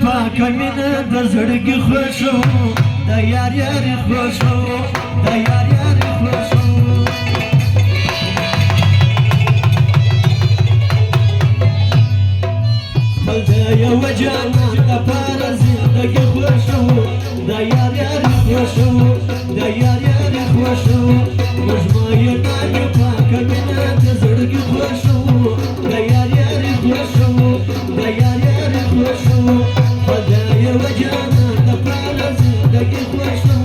پاکه مینه د زړګي خوښو د یار یاري خوښو د یار یاري خوښو خپل د یوه جانان دپاره زندګي خوښو د یار یاري خوښو د یار یاري خوښو مجمعینانې پاکه مینه د زړګي خوښو د یار یاري خوښو د یار یاري خوښو خپل د یوه جانان دپاره زندګي خوښو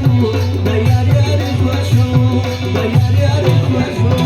د یار یاري خوښو د یار یاري خوښو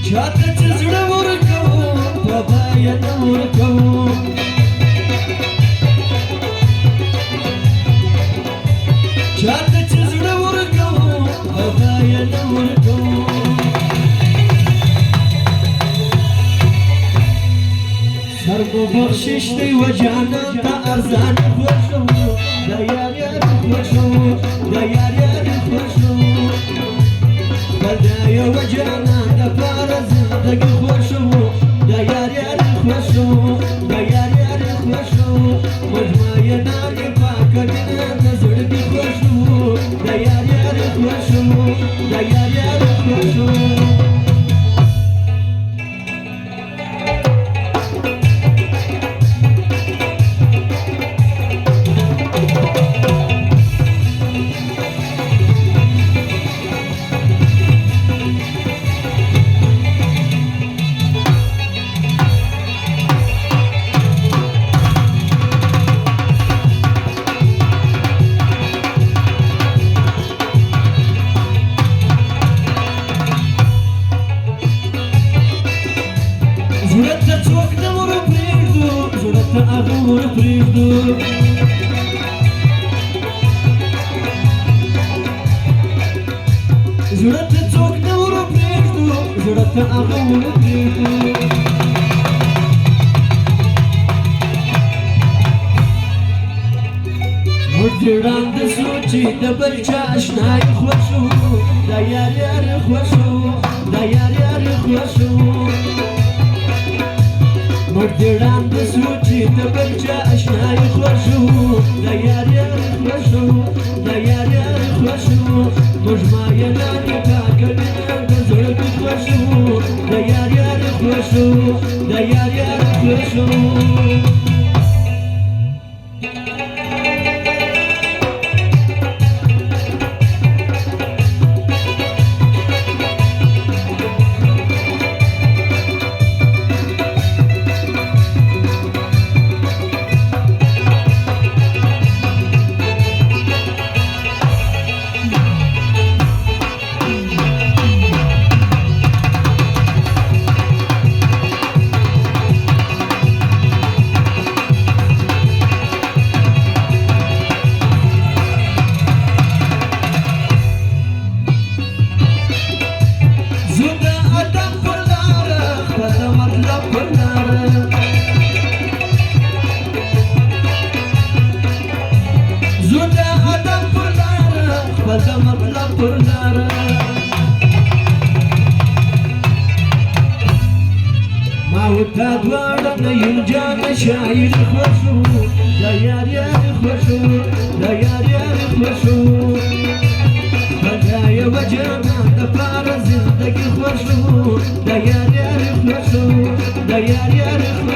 چاته چې زړه ورکوم په بیه نه ورکوم چاته چې زړه ورکوم په بیه نه ورکوم سر مو بخشش دی و جانان ته ارزان خوښو د یار یاري خوښو د یار یاري خوښو د یوه جانان دپاره زندګي خوښو د یار یاري خوښو د یار یاري خوښو مجمعینانې پاکه مینه د زړګي خوښو د یار یاري خوښو د یار یاري خوښو زړه ته څوک نه ورپرېږدو زړه ته هغه ورپرېږدو زړه ته څوک نه ورپرېږدو زړه ته هغه ورپرېږدو موږ دې ړانده سو چې د بل چا اشنایي خوښو د یار یاري خوښو د یار یاري خوښو موږ دې ړانده سو چې د بل چا اشنایي خوښو د یار یاري خوښو د یار یاري خوښو مجمعینانې پاکه مینه د زړګي خوښو د یار یاري خوښو د یار یاري خوښو ما وتا دواړه نه یو جانه شاعر خوښو د یار یاري خوښو د یار یاري خوښو د یوه جانان دپاره زندګي خوښو د یار یاري خوښو د یار یاري خوښو